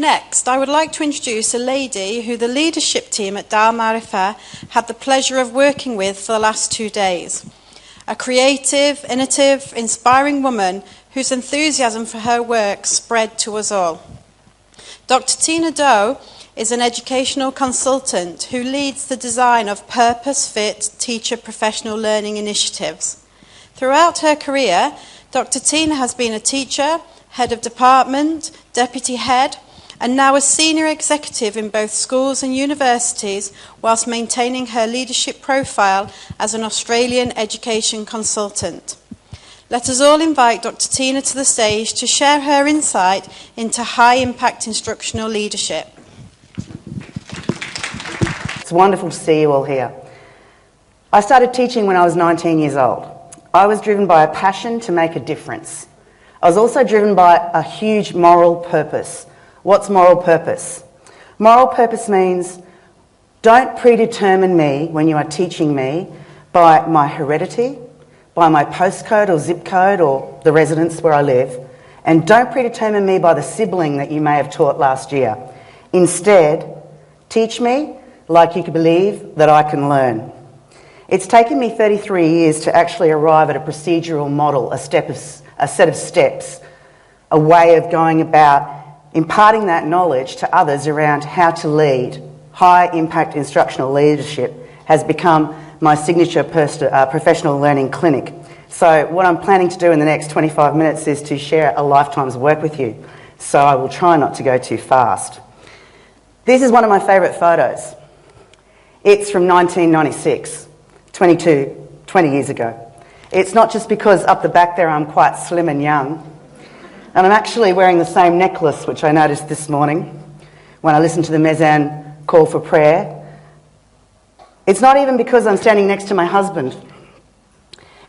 Next, I would like to introduce a lady who the leadership team at Dar Marifah had the pleasure of working with for the last 2 days. A creative, innovative, inspiring woman whose enthusiasm for her work spread to us all. Dr. Tina Doe is an educational consultant who leads the design of purpose-fit teacher professional learning initiatives. Throughout her career, Dr. Tina has been a teacher, head of department, deputy head, and now a senior executive in both schools and universities, whilst maintaining her leadership profile as an Australian education consultant. Let us all invite Dr. Tina to the stage to share her insight into high-impact instructional leadership. It's wonderful to see you all here. I started teaching when I was 19 years old. I was driven by a passion to make a difference. I was also driven by a huge moral purpose. What's moral purpose? Moral purpose means don't predetermine me when you are teaching me by my heredity, by my postcode or zip code or the residence where I live, and don't predetermine me by the sibling that you may have taught last year. Instead, teach me like you can believe that I can learn. It's taken me 33 years to actually arrive at a procedural model, a set of steps, a way of going about imparting that knowledge to others around how to lead. High-impact instructional leadership has become my signature professional learning clinic. So what I'm planning to do in the next 25 minutes is to share a lifetime's work with you. So I will try not to go too fast. This is one of my favourite photos. It's from 1996, 20 years ago. It's not just because up the back there I'm quite slim and young. And I'm actually wearing the same necklace, which I noticed this morning when I listened to the Mezan call for prayer. It's not even because I'm standing next to my husband.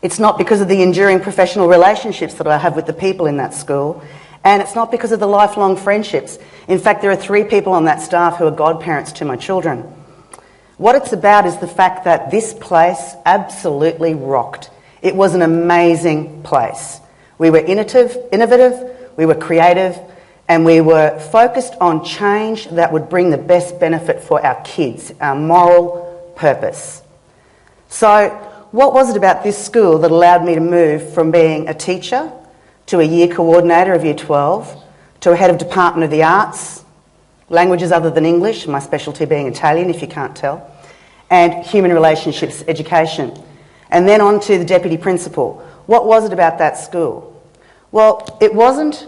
It's not because of the enduring professional relationships that I have with the people in that school. And it's not because of the lifelong friendships. In fact, there are 3 people on that staff who are godparents to my children. What it's about is the fact that this place absolutely rocked. It was an amazing place. We were innovative, we were creative, and we were focused on change that would bring the best benefit for our kids, our moral purpose. So what was it about this school that allowed me to move from being a teacher to a year coordinator of Year 12 to a head of Department of the Arts, languages other than English, my specialty being Italian if you can't tell, and human relationships education, and then on to the deputy principal? What was it about that school? Well, it wasn't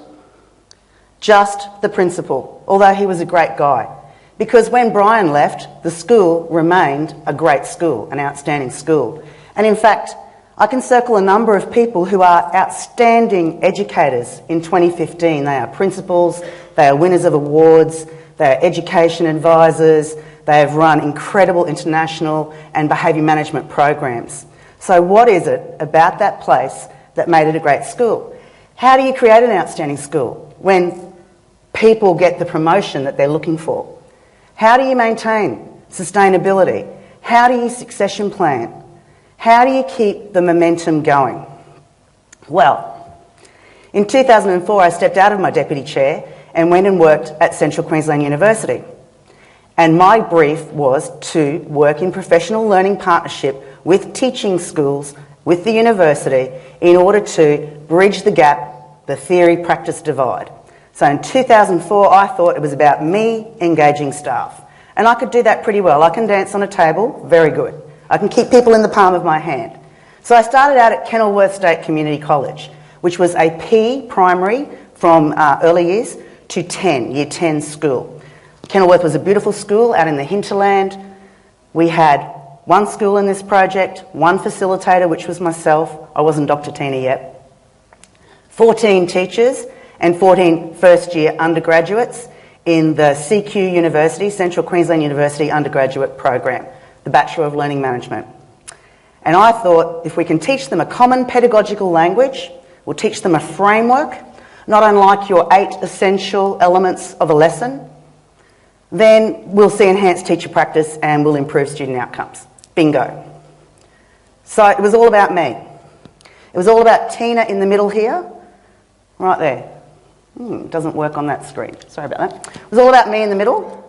just the principal, although he was a great guy, because when Brian left, the school remained a great school, an outstanding school. And in fact, I can circle a number of people who are outstanding educators in 2015. They are principals, they are winners of awards, they are education advisors, they have run incredible international and behaviour management programs. So what is it about that place that made it a great school? How do you create an outstanding school when people get the promotion that they're looking for? How do you maintain sustainability? How do you succession plan? How do you keep the momentum going? Well, in 2004 I stepped out of my deputy chair and went and worked at Central Queensland University. And my brief was to work in professional learning partnership with teaching schools, with the university, in order to bridge the gap, the theory-practice divide. So in 2004, I thought it was about me engaging staff. And I could do that pretty well. I can dance on a table, very good. I can keep people in the palm of my hand. So I started out at Kenilworth State Community College, which was a P primary from early years to 10, Year 10 school. Kenilworth was a beautiful school out in the hinterland. We had 1 school in this project, 1 facilitator, which was myself. I wasn't Dr. Tina yet. 14 teachers and 14 first-year undergraduates in the CQ University, Central Queensland University undergraduate program, the Bachelor of Learning Management. And I thought if we can teach them a common pedagogical language, we'll teach them a framework, not unlike your 8 essential elements of a lesson, then we'll see enhanced teacher practice and we'll improve student outcomes. Bingo. So it was all about me. It was all about Tina in the middle here, right there. It doesn't work on that screen. Sorry about that. It was all about me in the middle,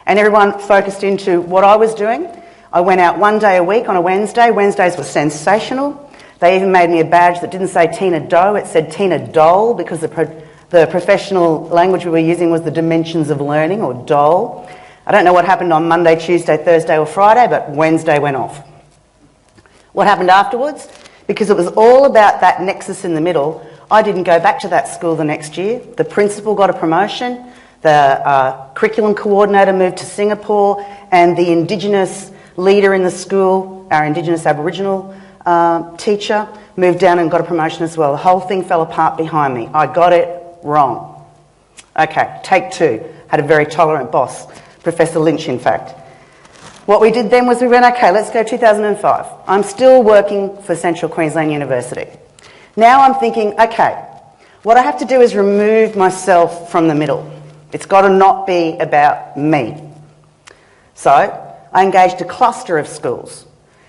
and everyone focused into what I was doing. I went out one day a week on a Wednesday. Wednesdays were sensational. They even made me a badge that didn't say Tina Doe, it said Tina Dole, because the professional language we were using was the dimensions of learning, or Dole. I don't know what happened on Monday, Tuesday, Thursday or Friday, but Wednesday went off. What happened afterwards? Because it was all about that nexus in the middle, I didn't go back to that school the next year. The principal got a promotion, the curriculum coordinator moved to Singapore, and the Indigenous leader in the school, our Indigenous Aboriginal teacher, moved down and got a promotion as well. The whole thing fell apart behind me. I got it wrong. Okay, take two. Had a very tolerant boss, Professor Lynch, in fact. What we did then was we went, okay, let's go 2005. I'm still working for Central Queensland University. Now I'm thinking, okay, what I have to do is remove myself from the middle. It's got to not be about me. So I engaged a cluster of schools,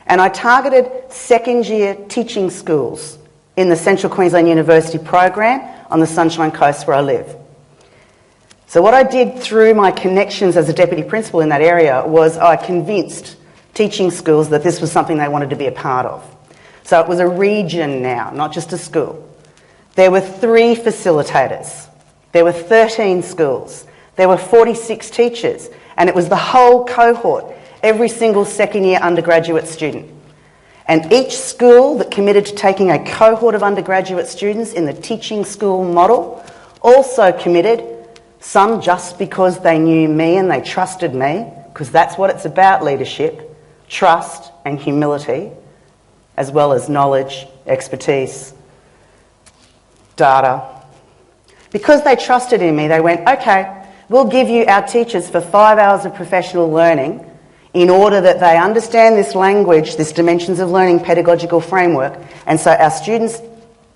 and I targeted second-year teaching schools in the Central Queensland University program on the Sunshine Coast where I live. So what I did through my connections as a deputy principal in that area was I convinced teaching schools that this was something they wanted to be a part of. So it was a region now, not just a school. There were 3 facilitators. There were 13 schools. There were 46 teachers. And it was the whole cohort, every single second-year undergraduate student. And each school that committed to taking a cohort of undergraduate students in the teaching school model also committed, some just because they knew me and they trusted me, because that's what it's about, leadership, trust and humility, as well as knowledge, expertise, data. Because they trusted in me, they went, okay, we'll give you our teachers for 5 hours of professional learning in order that they understand this language, this dimensions of learning pedagogical framework, and so our students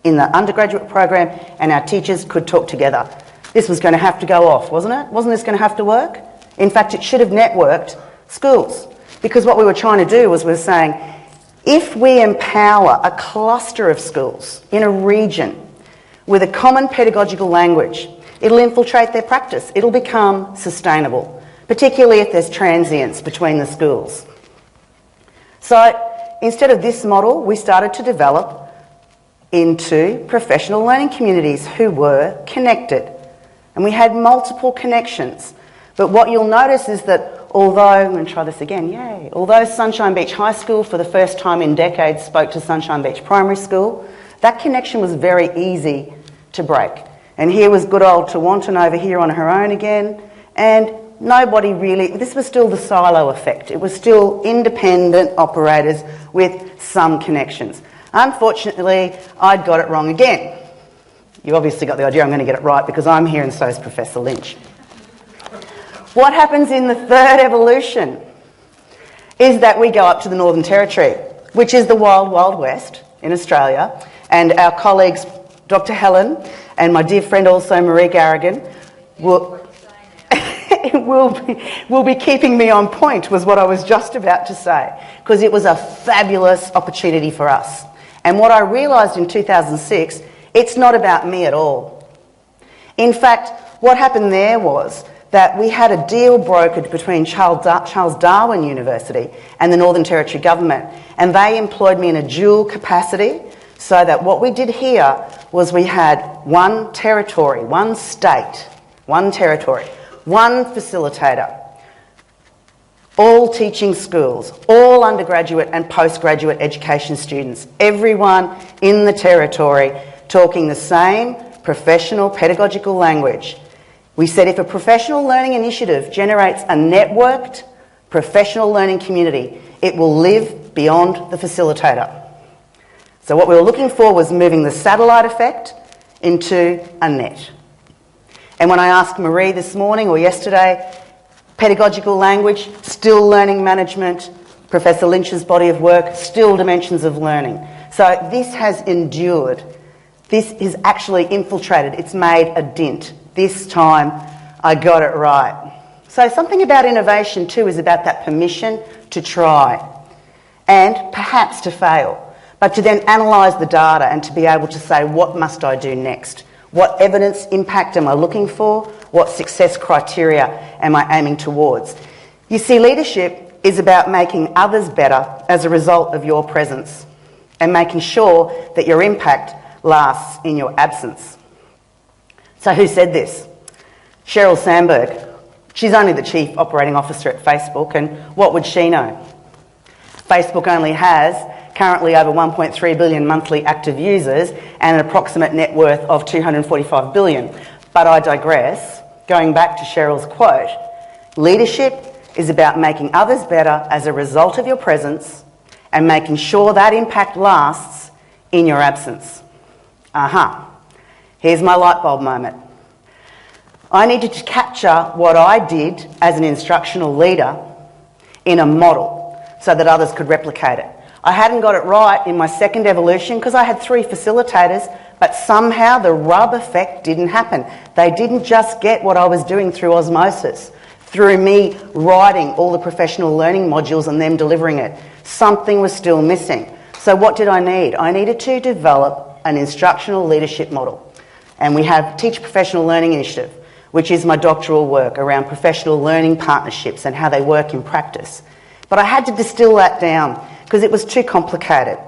in the undergraduate program and our teachers could talk together. This was going to have to go off, wasn't it? Wasn't this going to have to work? In fact, it should have networked schools, because what we were trying to do was we were saying, if we empower a cluster of schools in a region with a common pedagogical language, it'll infiltrate their practice. It'll become sustainable, particularly if there's transience between the schools. So instead of this model, we started to develop into professional learning communities who were connected. And we had multiple connections. But what you'll notice is that although, I'm going to try this again, yay. Although Sunshine Beach High School for the first time in decades spoke to Sunshine Beach Primary School, that connection was very easy to break. And here was good old Tawantin over here on her own again. And nobody really, this was still the silo effect. It was still independent operators with some connections. Unfortunately, I'd got it wrong again. You obviously got the idea I'm going to get it right because I'm here and so is Professor Lynch. What happens in the third evolution is that we go up to the Northern Territory, which is the wild, wild west in Australia, and our colleagues, Dr. Helen and my dear friend also Marie Garrigan, will be keeping me on point, was what I was just about to say, because it was a fabulous opportunity for us. And what I realised in 2006, it's not about me at all. In fact, what happened there was that we had a deal brokered between Charles Darwin University and the Northern Territory Government, and they employed me in a dual capacity, so that what we did here was we had one territory, one state, one territory, one facilitator, all teaching schools, all undergraduate and postgraduate education students, everyone in the territory talking the same professional pedagogical language. We said if a professional learning initiative generates a networked professional learning community, it will live beyond the facilitator. So what we were looking for was moving the satellite effect into a net. And when I asked Marie this morning or yesterday, pedagogical language, still learning management, Professor Lynch's body of work, still dimensions of learning. So this has endured. This is actually infiltrated. It's made a dent. This time I got it right. So something about innovation too is about that permission to try and perhaps to fail, but to then analyse the data and to be able to say, what must I do next? What evidence impact am I looking for? What success criteria am I aiming towards? You see, leadership is about making others better as a result of your presence and making sure that your impact lasts in your absence. So who said this? Sheryl Sandberg. She's only the Chief Operating Officer at Facebook, and what would she know? Facebook only has currently over 1.3 billion monthly active users and an approximate net worth of 245 billion. But I digress. Going back to Sheryl's quote, leadership is about making others better as a result of your presence and making sure that impact lasts in your absence. Here's my light bulb moment. I needed to capture what I did as an instructional leader in a model so that others could replicate it. I hadn't got it right in my second evolution because I had 3 facilitators, but somehow the rub effect didn't happen. They didn't just get what I was doing through osmosis, through me writing all the professional learning modules and them delivering it. Something was still missing. So what did I need? I needed to develop an instructional leadership model. And we have Teach Professional Learning Initiative, which is my doctoral work around professional learning partnerships and how they work in practice. But I had to distill that down because it was too complicated.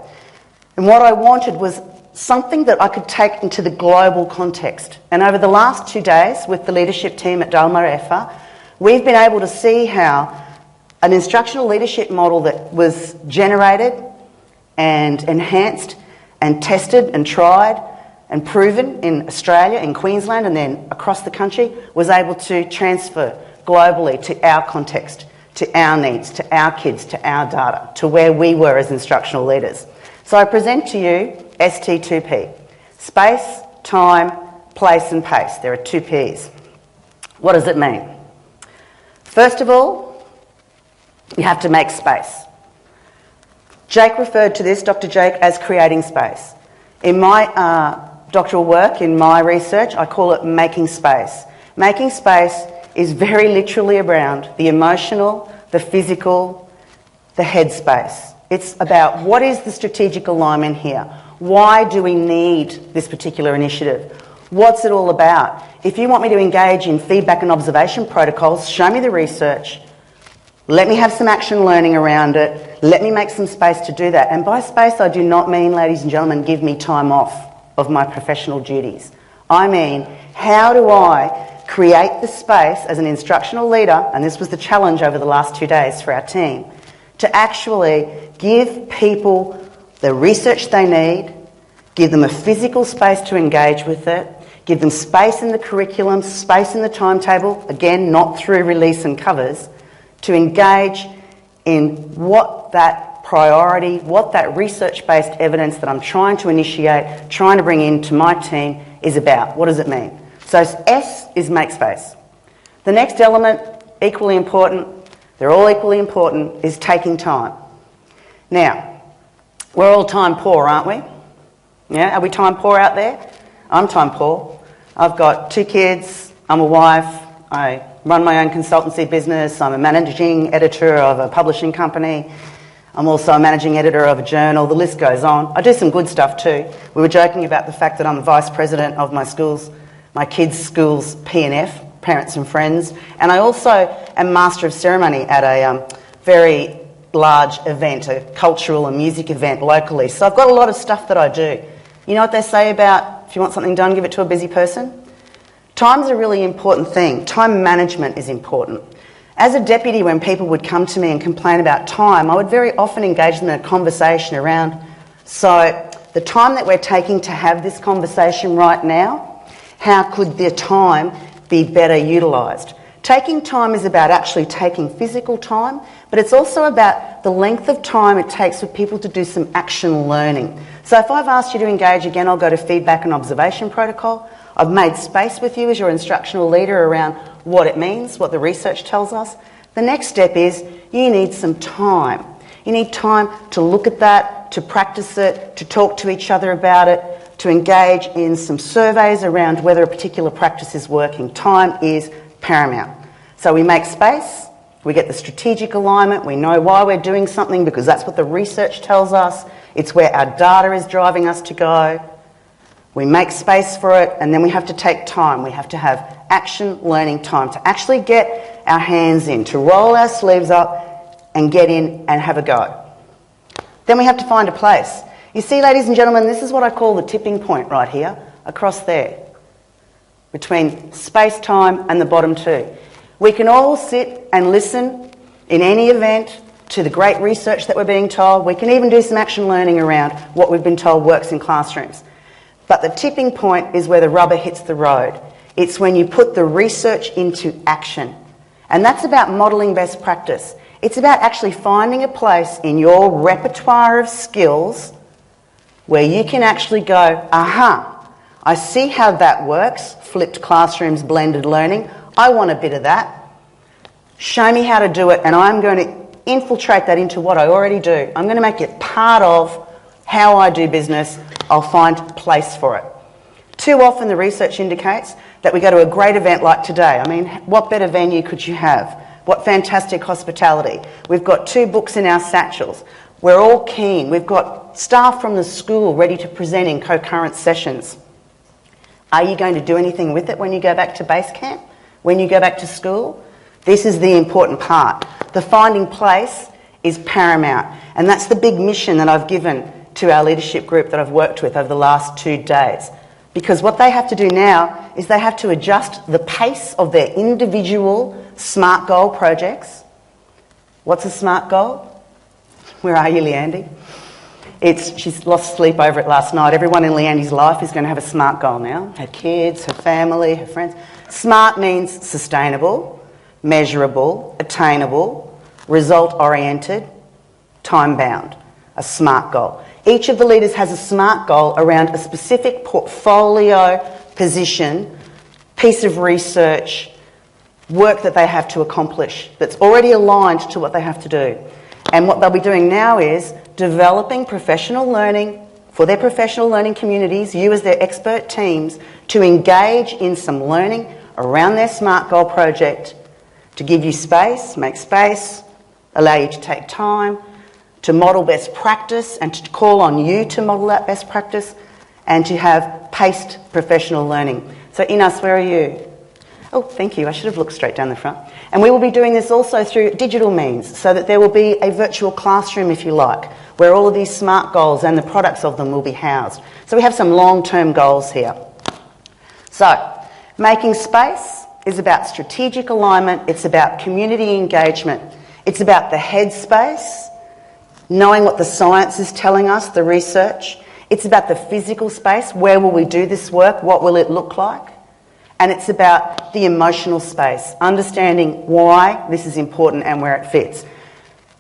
And what I wanted was something that I could take into the global context. And over the last 2 days with the leadership team at Dalmar EFA, we've been able to see how an instructional leadership model that was generated and enhanced and tested and tried and proven in Australia, in Queensland and then across the country was able to transfer globally to our context, to our needs, to our kids, to our data, to where we were as instructional leaders. So I present to you ST2P. Space, time, place and pace. There are 2 Ps. What does it mean? First of all, you have to make space. Jake referred to this, Dr. Jake, as creating space. In my doctoral work, in my research, I call it making space. Making space is very literally around the emotional, the physical, the head space. It's about what is the strategic alignment here? Why do we need this particular initiative? What's it all about? If you want me to engage in feedback and observation protocols, show me the research. Let me have some action learning around it. Let me make some space to do that. And by space, I do not mean, ladies and gentlemen, give me time off of my professional duties. I mean, how do I create the space as an instructional leader, and this was the challenge over the last 2 days for our team, to actually give people the research they need, give them a physical space to engage with it, give them space in the curriculum, space in the timetable, again, not through release and covers, to engage in what that priority, what that research-based evidence that I'm trying to initiate, trying to bring into my team is about. What does it mean? So S is make space. The next element, equally important, they're all equally important, is taking time. Now, we're all time poor, aren't we? Yeah, are we time poor out there? I'm time poor. I've got 2 kids, I'm a wife, I run my own consultancy business, I'm a managing editor of a publishing company, I'm also a managing editor of a journal, the list goes on. I do some good stuff too. We were joking about the fact that I'm the vice president of my kids' school's P&F, Parents and Friends, and I also am master of ceremony at a very large event, a cultural and music event locally. So I've got a lot of stuff that I do. You know what they say about if you want something done, give it to a busy person? Time's a really important thing. Time management is important. As a deputy, when people would come to me and complain about time, I would very often engage them in a conversation around, so the time that we're taking to have this conversation right now, how could the time be better utilised? Taking time is about actually taking physical time, but it's also about the length of time it takes for people to do some action learning. So if I've asked you to engage again, I'll go to feedback and observation protocol. I've made space with you as your instructional leader around what it means, what the research tells us. The next step is you need some time. You need time to look at that, to practice it, to talk to each other about it, to engage in some surveys around whether a particular practice is working. Time is paramount. So we make space, we get the strategic alignment, we know why we're doing something because that's what the research tells us. It's where our data is driving us to go. We make space for it, and then we have to take time. We have to have action learning time to actually get our hands in, to roll our sleeves up and get in and have a go. Then we have to find a place. You see, ladies and gentlemen, this is what I call the tipping point right here, across there, between space-time and the bottom two. We can all sit and listen in any event to the great research that we're being told. We can even do some action learning around what we've been told works in classrooms. But the tipping point is where the rubber hits the road. It's when you put the research into action. And that's about modelling best practice. It's about actually finding a place in your repertoire of skills where you can actually go, aha, I see how that works, flipped classrooms, blended learning. I want a bit of that. Show me how to do it, and I'm going to infiltrate that into what I already do. I'm going to make it part of how I do business. I'll find place for it. Too often the research indicates that we go to a great event like today. I mean, what better venue could you have? What fantastic hospitality. We've got 2 books in our satchels. We're all keen. We've got staff from the school ready to present in concurrent sessions. Are you going to do anything with it when you go back to base camp? When you go back to school? This is the important part. The finding place is paramount. And that's the big mission that I've given to our leadership group that I've worked with over the last 2 days. Because what they have to do now is they have to adjust the pace of their individual SMART goal projects. What's a SMART goal? Where are you, Leandy? She's lost sleep over it last night. Everyone in Leandy's life is going to have a SMART goal now. Her kids, her family, her friends. SMART means sustainable, measurable, attainable, result-oriented, time-bound. A SMART goal. Each of the leaders has a SMART goal around a specific portfolio, position, piece of research, work that they have to accomplish that's already aligned to what they have to do. And what they'll be doing now is developing professional learning for their professional learning communities, you as their expert teams, to engage in some learning around their SMART goal project to give you space, make space, allow you to take time, to model best practice and to call on you to model that best practice and to have paced professional learning. So Inas, where are you? Oh, thank you. I should have looked straight down the front. And we will be doing this also through digital means so that there will be a virtual classroom, if you like, where all of these SMART goals and the products of them will be housed. So we have some long-term goals here. So, making space is about strategic alignment. It's about community engagement. It's about the headspace, knowing what the science is telling us, the research. It's about the physical space. Where will we do this work? What will it look like? And it's about the emotional space, understanding why this is important and where it fits.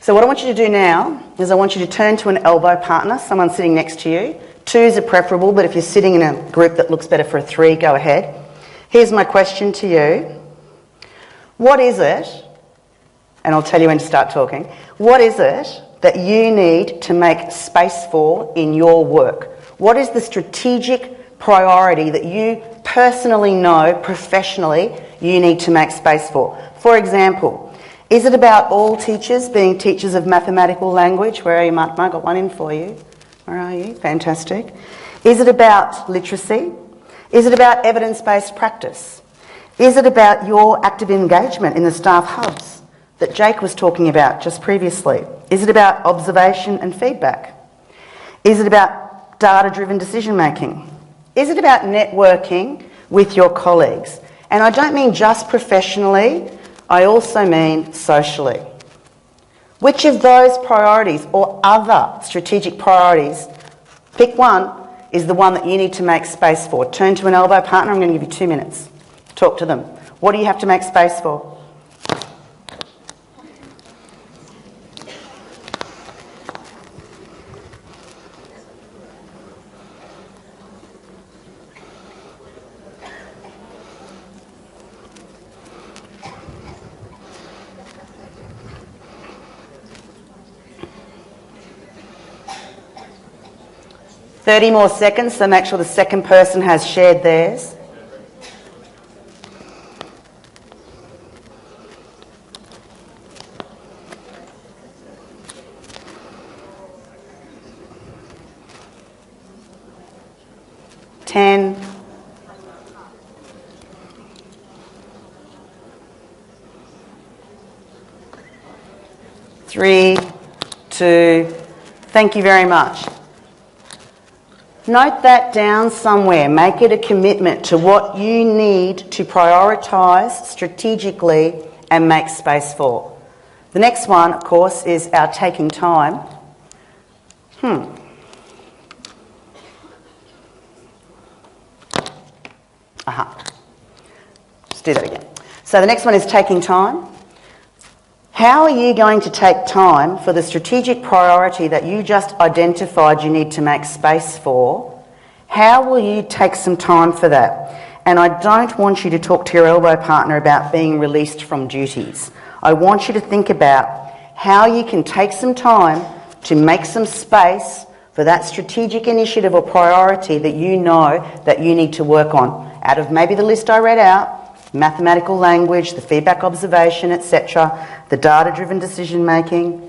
So what I want you to do now is I want you to turn to an elbow partner, someone sitting next to you. 2s are preferable, but if you're sitting in a group that looks better for a 3, go ahead. Here's my question to you. What is it, and I'll tell you when to start talking, what is it that you need to make space for in your work? What is the strategic priority that you personally know, professionally, you need to make space for? For example, is it about all teachers being teachers of mathematical language? Where are you, Mark? I got one in for you. Where are you? Fantastic. Is it about literacy? Is it about evidence-based practice? Is it about your active engagement in the staff hubs that Jake was talking about just previously? Is it about observation and feedback? Is it about data-driven decision-making? Is it about networking with your colleagues? And I don't mean just professionally, I also mean socially. Which of those priorities or other strategic priorities, pick one, is the one that you need to make space for? Turn to an elbow partner, I'm going to give you 2 minutes. Talk to them. What do you have to make space for? .30 more seconds, so make sure the second person has shared theirs. 10, 3, 2, thank you very much. Note that down somewhere. Make it a commitment to what you need to prioritise strategically and make space for. The next one, of course, is our taking time. Let's do that again. So the next one is taking time. How are you going to take time for the strategic priority that you just identified you need to make space for? How will you take some time for that? And I don't want you to talk to your elbow partner about being released from duties. I want you to think about how you can take some time to make some space for that strategic initiative or priority that you know that you need to work on. Out of maybe the list I read out, mathematical language, the feedback observation, etc., the data-driven decision making.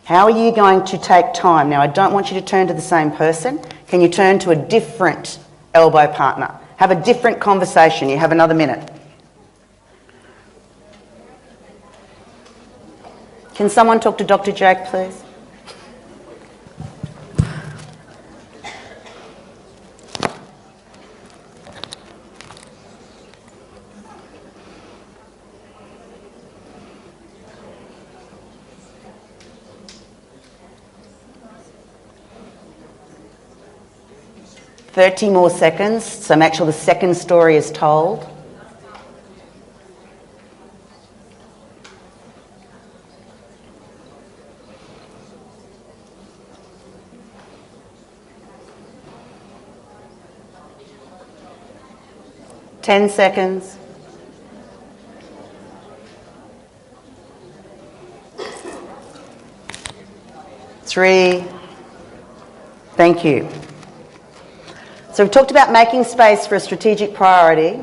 How are you going to take time? Now, I don't want you to turn to the same person. Can you turn to a different elbow partner? Have a different conversation. You have another minute. Can someone talk to Dr. Jake, please? $30 more seconds, so make sure the second story is told. $10 seconds. Three. Thank you. So we've talked about making space for a strategic priority.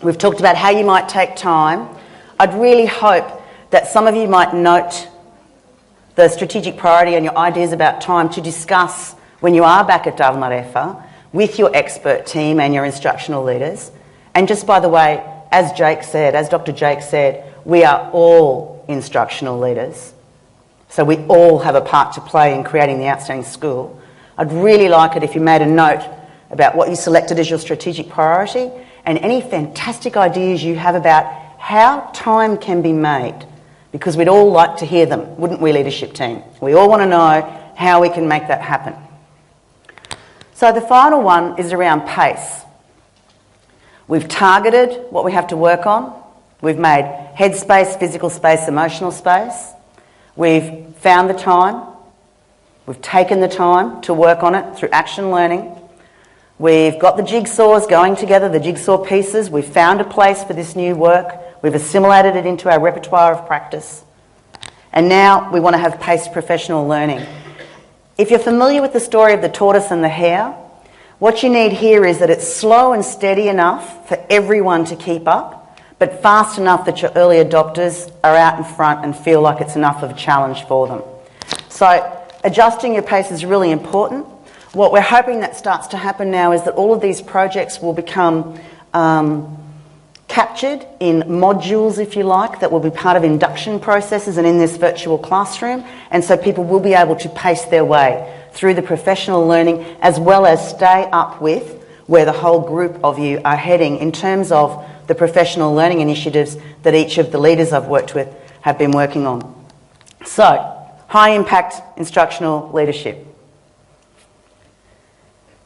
We've talked about how you might take time. I'd really hope that some of you might note the strategic priority and your ideas about time to discuss when you are back at Dalmarefa with your expert team and your instructional leaders. And just by the way, as Dr. Jake said, we are all instructional leaders. So we all have a part to play in creating the outstanding school. I'd really like it if you made a note about what you selected as your strategic priority and any fantastic ideas you have about how time can be made, because we'd all like to hear them, wouldn't we, leadership team? We all want to know how we can make that happen. So the final one is around pace. We've targeted what we have to work on. We've made head space, physical space, emotional space. We've found the time. We've taken the time to work on it through action learning. We've got the jigsaws going together, the jigsaw pieces. We've found a place for this new work. We've assimilated it into our repertoire of practice. And now we want to have paced professional learning. If you're familiar with the story of the tortoise and the hare, what you need here is that it's slow and steady enough for everyone to keep up, but fast enough that your early adopters are out in front and feel like it's enough of a challenge for them. So adjusting your pace is really important. What we're hoping that starts to happen now is that all of these projects will become captured in modules, if you like, that will be part of induction processes and in this virtual classroom. And so people will be able to pace their way through the professional learning as well as stay up with where the whole group of you are heading in terms of the professional learning initiatives that each of the leaders I've worked with have been working on. So, high impact instructional leadership.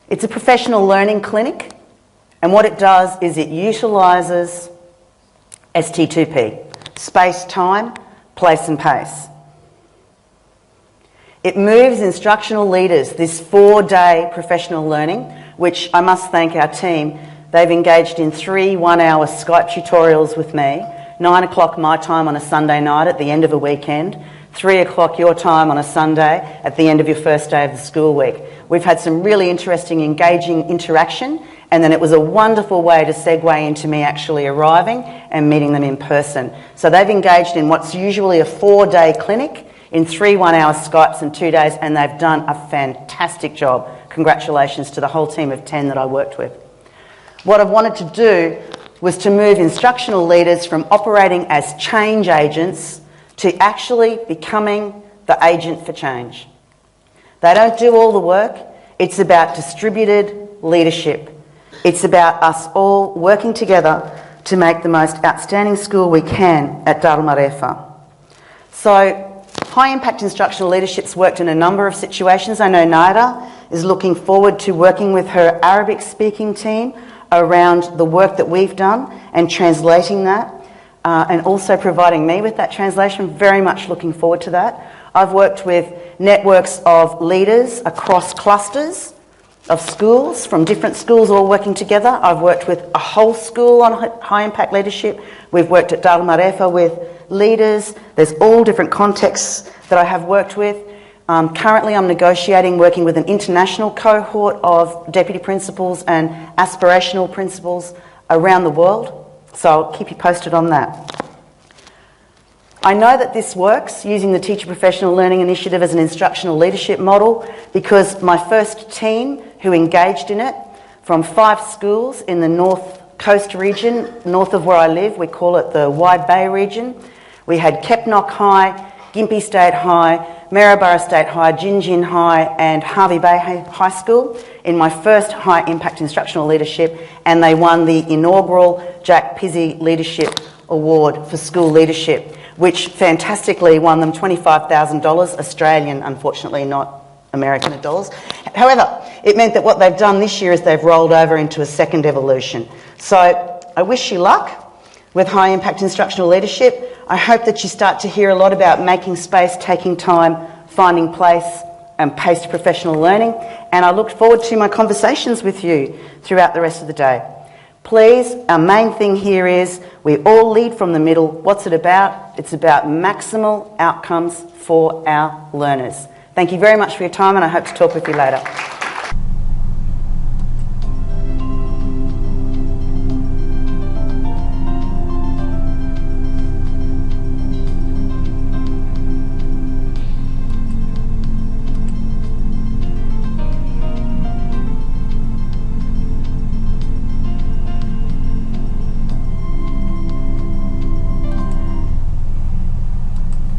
It's a professional learning clinic, and what it does is it utilises ST2P, space, time, place and pace. It moves instructional leaders, this 4-day professional learning, which I must thank our team. They've engaged in 3 one-hour Skype tutorials with me, 9 o'clock my time on a Sunday night at the end of a weekend, 3 o'clock your time on a Sunday at the end of your first day of the school week. We've had some really interesting, engaging interaction, and then it was a wonderful way to segue into me actually arriving and meeting them in person. So they've engaged in what's usually a 4-day clinic in 3 one-hour Skypes in 2 days, and they've done a fantastic job. Congratulations to the whole team of 10 that I worked with. What I wanted to do was to move instructional leaders from operating as change agents to actually becoming the agent for change. They don't do all the work. It's about distributed leadership. It's about us all working together to make the most outstanding school we can at Darul Marifah. So, high impact instructional leadership's worked in a number of situations. I know Naira is looking forward to working with her Arabic speaking team around the work that we've done and translating that, and also providing me with that translation. Very much looking forward to that. I've worked with networks of leaders across clusters of schools, from different schools all working together. I've worked with a whole school on high impact leadership. We've worked at Darul Marifah with leaders. There's all different contexts that I have worked with. Currently I'm negotiating, working with an international cohort of deputy principals and aspirational principals around the world. So I'll keep you posted on that. I know that this works, using the Teacher Professional Learning Initiative as an instructional leadership model, because my first team who engaged in it, from 5 schools in the North Coast region, north of where I live, we call it the Wide Bay region. We had Kepnock High, Gympie State High, Maryborough State High, Gin High and Harvey Bay High School in my first high impact instructional leadership, and they won the inaugural Jack Pizzey Leadership Award for school leadership, which fantastically won them $25,000 Australian, unfortunately not American dollars. However, it meant that what they've done this year is they've rolled over into a second evolution. So I wish you luck with high impact instructional leadership. I hope that you start to hear a lot about making space, taking time, finding place and paced professional learning, and I look forward to my conversations with you throughout the rest of the day. Please, our main thing here is we all lead from the middle. What's it about? It's about maximal outcomes for our learners. Thank you very much for your time, and I hope to talk with you later.